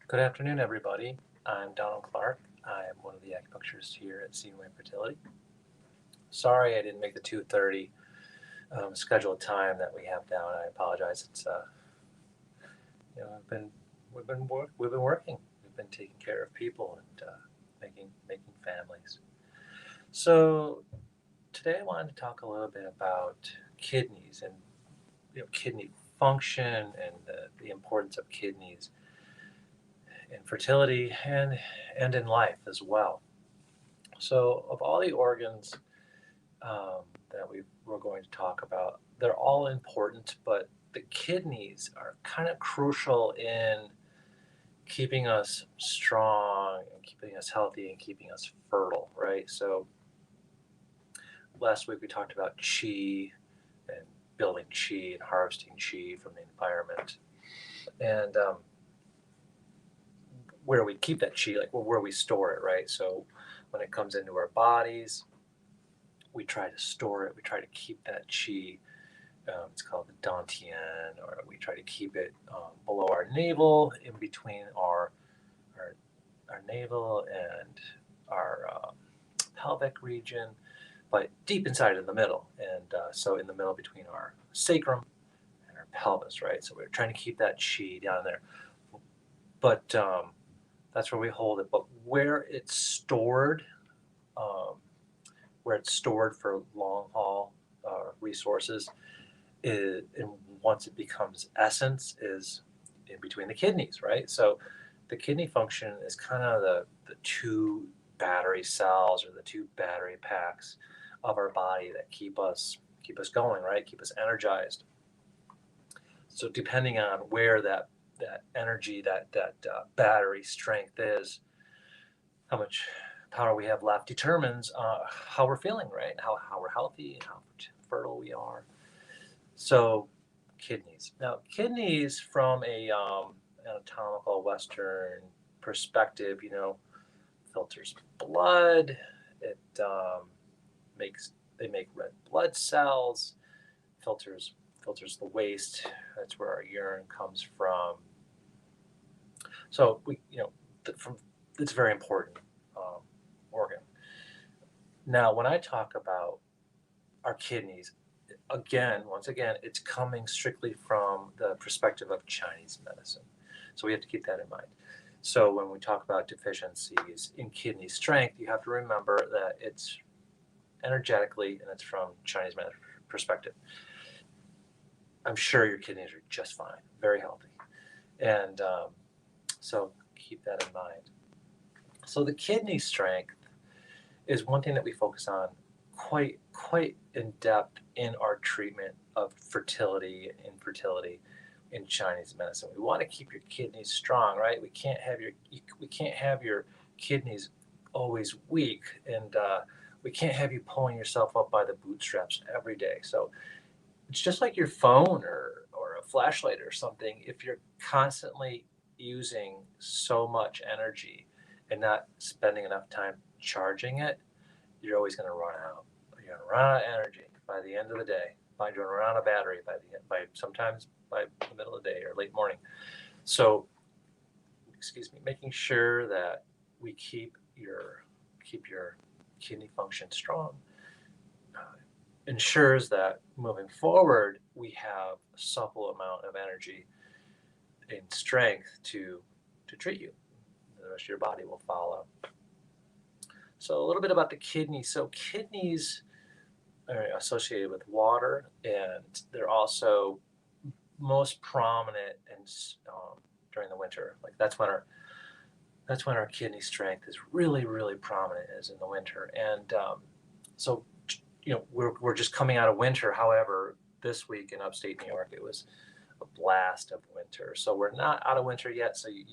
Good afternoon, everybody. I'm Donald Clark. I am one of the acupuncturists here at CUA Fertility. Sorry I didn't make the 2:30 scheduled time that we have down. I apologize. It's I've been we've been working. We've been taking care of people and making families. So today I wanted to talk a little bit about kidneys and kidney function and the importance of kidneys in fertility and in life as well. So, of all the organs that we're going to talk about, they're all important, but the kidneys are kind of crucial in keeping us strong and keeping us healthy and keeping us fertile, right? So, last week we talked about chi and building chi and harvesting chi from the environment. And where we keep that chi, like where we store it, right? So, when it comes into our bodies, we try to store it. We try to keep that chi. It's called the dantian, or we try to keep it below our navel, in between our, our navel and our pelvic region, but deep inside in the middle. And so in the middle between our sacrum and our pelvis, right? So we're trying to keep that chi down there. But that's where we hold it. But um, where it's stored for long haul resources, and once it becomes essence, is in between the kidneys, right? So the kidney function is kind of the two battery cells or the two battery packs of our body that keep us going, right? Keep us energized. So depending on where that energy, that battery strength is, how much power we have left determines how we're feeling, right? How we're healthy and how fertile we are. So, kidneys. Now, kidneys, from a anatomical Western perspective, filters blood. It makes they make red blood cells. Filters filters the waste. That's where our urine comes from. So from it's a very important um, organ. Now, when I talk about our kidneys, once again, it's coming strictly from the perspective of Chinese medicine. So we have to keep that in mind. So when we talk about deficiencies in kidney strength, you have to remember that it's energetically and it's from Chinese medicine perspective. I'm sure your kidneys are just fine, very healthy, and so keep that in mind. So the kidney strength is one thing that we focus on quite in depth in our treatment of fertility and infertility in Chinese medicine. We want to keep your kidneys strong, right? We can't have your kidneys always weak, and we can't have you pulling yourself up by the bootstraps every day. So it's just like your phone or a flashlight or something. If you're constantly using so much energy and not spending enough time charging it, you're always going to run out. You're going to run out of energy by the end of the day. You're going to run out of battery by sometimes by the middle of the day or late morning. So, excuse me, making sure that we keep your kidney function strong uh, ensures that moving forward we have a supple amount of energy and strength to treat you. The rest of your body will follow. So a little bit about the kidneys. So kidneys are associated with water, and they're also most prominent during the winter. Like that's when our kidney strength is really prominent, is in the winter. And so we're just coming out of winter. However, this week in upstate New York, it was a blast of winter. So we're not out of winter yet. So you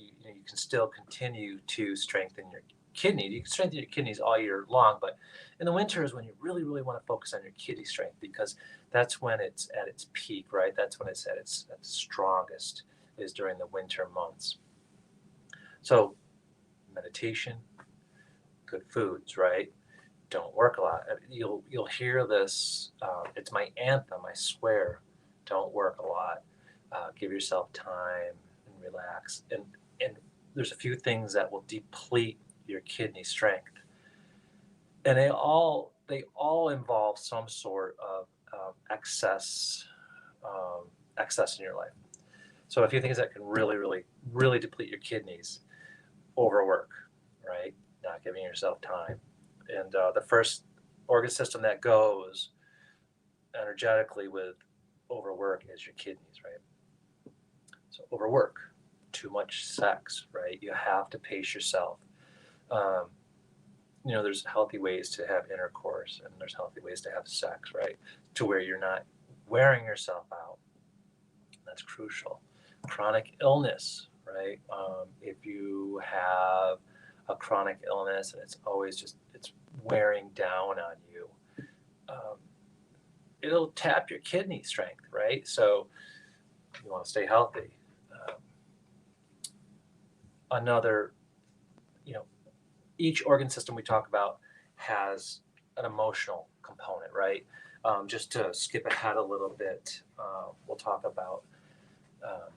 can still continue to strengthen your kidney. You can strengthen your kidneys all year long, but in the winter is when you really want to focus on your kidney strength, because that's when it's at its peak, right? That's when it's at its strongest, is during the winter months. So meditation, good foods, right? Don't work a lot. You'll hear this. It's my anthem. I swear. Don't work a lot. Give yourself time and relax. And there's a few things that will deplete your kidney strength, and they all involve some sort of excess excess in your life. So a few things that can really, really, really deplete your kidneys: overwork, right? Not giving yourself time, and the first organ system that goes energetically with overwork is your kidneys, right? So overwork, too much sex, right? You have to pace yourself. Um, there's healthy ways to have intercourse and there's healthy ways to have sex, right? To where you're not wearing yourself out. That's crucial. Chronic illness, right? If you have a chronic illness and it's always it's wearing down on you, um, it'll tap your kidney strength, right? So you want to stay healthy. Um, another, you know, each organ system we talk about has an emotional component, right? Just to skip ahead a little bit, we'll talk about um,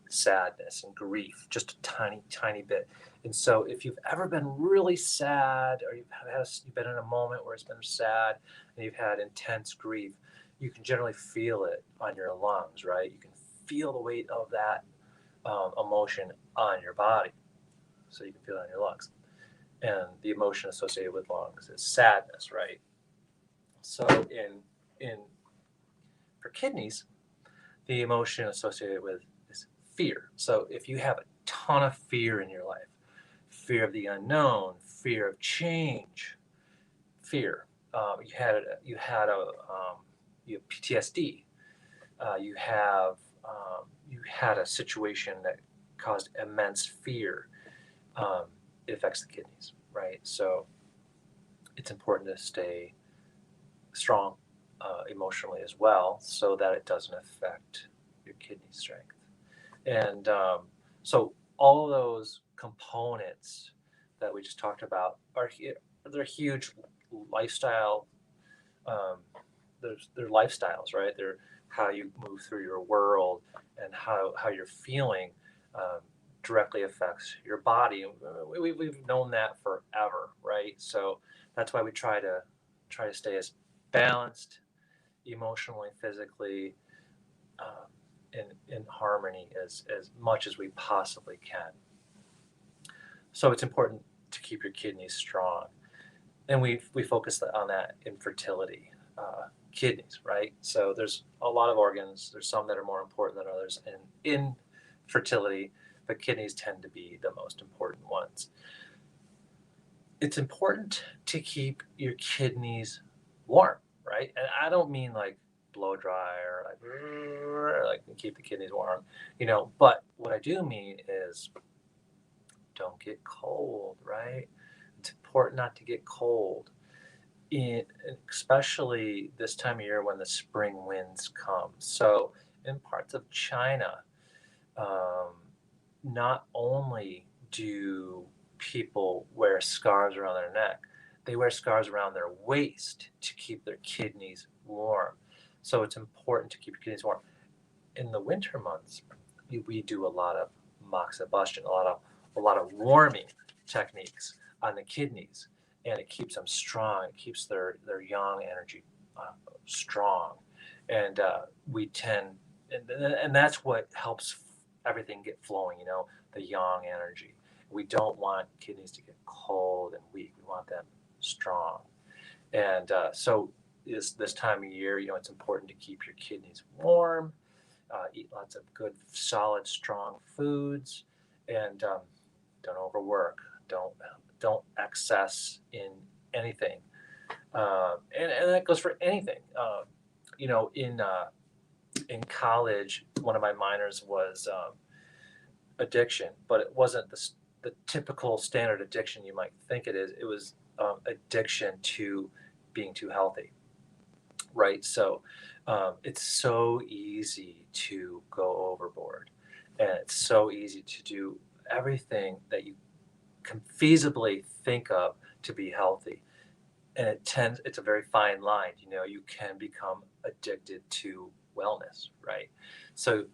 sadness and grief, just a tiny, tiny bit. And so, if you've ever been really sad, or you've been in a moment where it's been sad, and you've had intense grief, you can generally feel it on your lungs, right? You can feel the weight of that emotion on your body, so you can feel it on your lungs. And the emotion associated with lungs is sadness, right? So, in for kidneys, the emotion associated with is fear. So if you have a ton of fear in your life, fear of the unknown, fear of change, fear, you have PTSD, you had a situation that caused immense fear. Um, it affects the kidneys, right? So it's important to stay strong emotionally as well, so that it doesn't affect your kidney strength. And so all of those components that we just talked about they're huge lifestyle. Um, they're lifestyles, right? They're how you move through your world and how you're feeling um, directly affects your body. We've known that forever, right? So that's why we try to stay as balanced emotionally, physically, um, in harmony as much as we possibly can. So it's important to keep your kidneys strong, and we focus on that in fertility, kidneys, right? So there's a lot of organs. There's some that are more important than others, and in fertility, but kidneys tend to be the most important ones. It's important to keep your kidneys warm, right? And I don't mean like blow dry or like keep the kidneys warm, but what I do mean is don't get cold, right? It's important not to get cold, in, especially this time of year when the spring winds come. So in parts of China, um, not only do people wear scarves around their neck, they wear scarves around their waist to keep their kidneys warm. So it's important to keep your kidneys warm. In the winter months, we do a lot of moxibustion, a lot of warming techniques on the kidneys, and it keeps them strong. It keeps their yang energy strong, and we tend and that's what helps everything get flowing. The yang energy. We don't want kidneys to get cold and weak. We want them strong. And so this time of year, it's important to keep your kidneys warm, eat lots of good, solid, strong foods, and don't overwork. Don't excess in anything, and that goes for anything. You know, in college, one of my minors was addiction, but it wasn't the typical standard addiction you might think it is. It was addiction to being too healthy, right? So it's so easy to go overboard, and it's so easy to do everything that you can feasibly think of to be healthy. And it's a very fine line. You can become addicted to wellness, right? So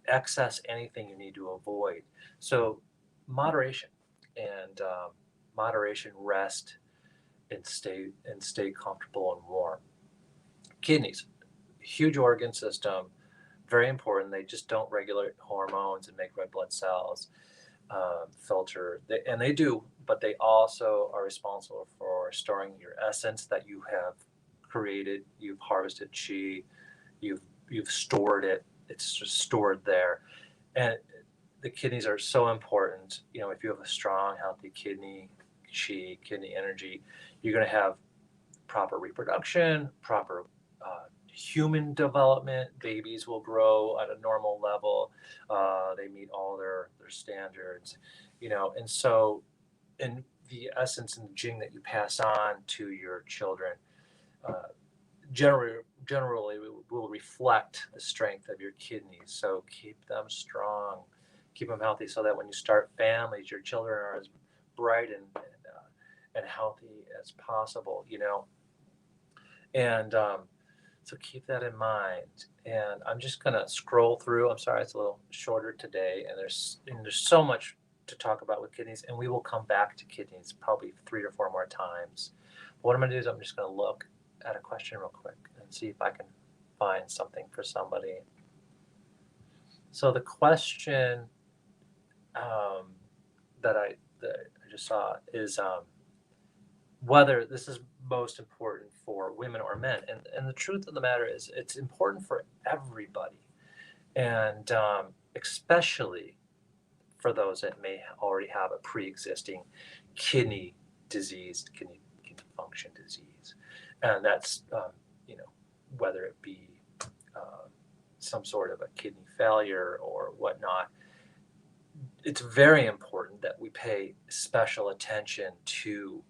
excess anything you need to avoid. So moderation and moderation, rest, and stay comfortable and warm. Kidneys, huge organ system, very important. They just don't regulate hormones and make red blood cells, filter. And they do, but they also are responsible for storing your essence that you have created. You've harvested chi. You've you've stored it. It's just stored there, and the kidneys are so important. If you have a strong, healthy kidney chi, kidney energy, you're going to have proper reproduction, proper human development. Babies will grow at a normal level. They meet all their standards, and so, in the essence and the gene that you pass on to your children, uh, generally will reflect the strength of your kidneys. So keep them strong, keep them healthy, so that when you start families, your children are as bright and healthy as possible. And so keep that in mind. And I'm just gonna scroll through. I'm sorry, it's a little shorter today, and there's so much to talk about with kidneys, and we will come back to kidneys probably 3 or 4 more times. But what I'm gonna do is I'm just gonna look at a question real quick and see if I can find something for somebody. So the question um, that I just saw is whether this is most important for women or men. And the truth of the matter is, it's important for everybody, and especially for those that may already have a pre-existing kidney disease, kidney function disease, and that's whether it be uh, some sort of a kidney failure or whatnot. It's very important that we pay special attention to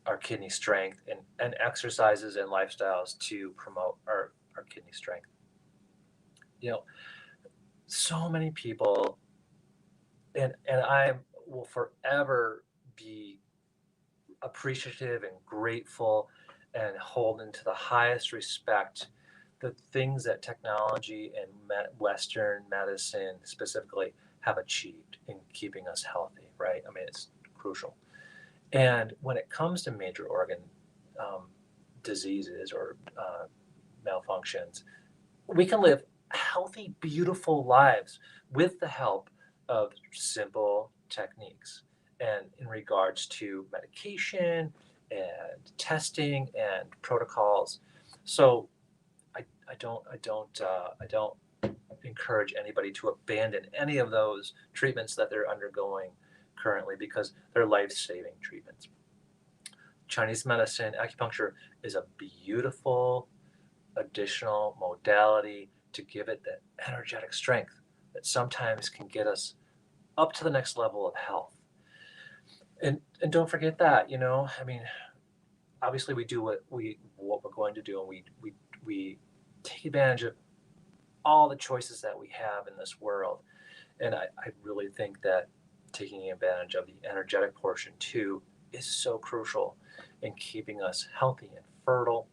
our kidney strength, and exercises and lifestyles to promote our kidney strength. You know, so many people, and I will forever be appreciative and grateful and hold into the highest respect the things that technology and Western medicine specifically have achieved in keeping us healthy, right? I mean, it's crucial. And when it comes to major organ um, diseases or malfunctions, we can live healthy, beautiful lives with the help of simple techniques. And in regards to medication and testing and protocols, so I don't encourage anybody to abandon any of those treatments that they're undergoing currently, because they're life-saving treatments. Chinese medicine, acupuncture is a beautiful additional modality to give it that energetic strength that sometimes can get us up to the next level of health. And don't forget that, I mean, obviously we do what we're going to do, and we take advantage of all the choices that we have in this world. And I really think that taking advantage of the energetic portion too is so crucial in keeping us healthy and fertile.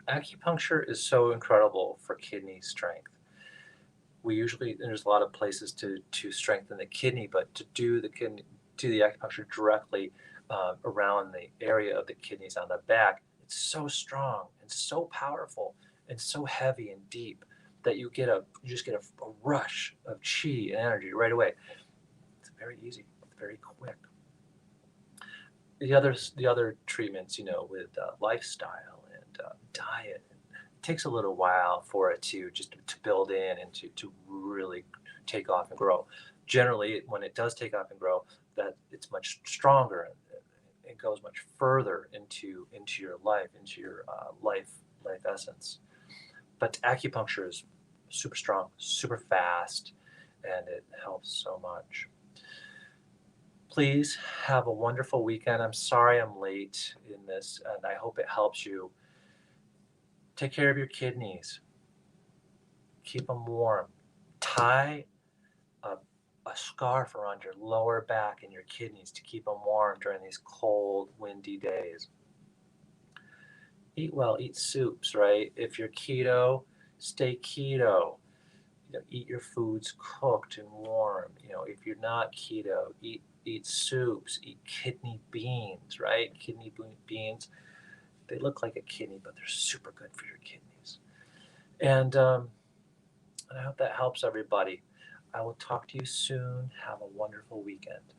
Acupuncture is so incredible for kidney strength. There's a lot of places to strengthen the kidney, but to do the acupuncture directly around the area of the kidneys on the back, it's so strong and so powerful and so heavy and deep that you just get a rush of chi and energy right away. It's very easy, very quick. The other treatments, with lifestyle and diet, it takes a little while for it to build in and to really take off and grow. Generally, when it does take off and grow, that it's much stronger, and it goes much further into your life, into your life essence. But acupuncture is super strong, super fast, and it helps so much. Please have a wonderful weekend. I'm sorry I'm late in this, and I hope it helps you. Take care of your kidneys. Keep them warm. Tie a, a scarf around your lower back and your kidneys to keep them warm during these cold, windy days. Eat well, eat soups, right? If you're keto, stay keto. eat your foods cooked and warm. If you're not keto, eat soups, eat kidney beans, right? Beans, they look like a kidney, but they're super good for your kidneys. And I hope that helps everybody. I will talk to you soon. Have a wonderful weekend.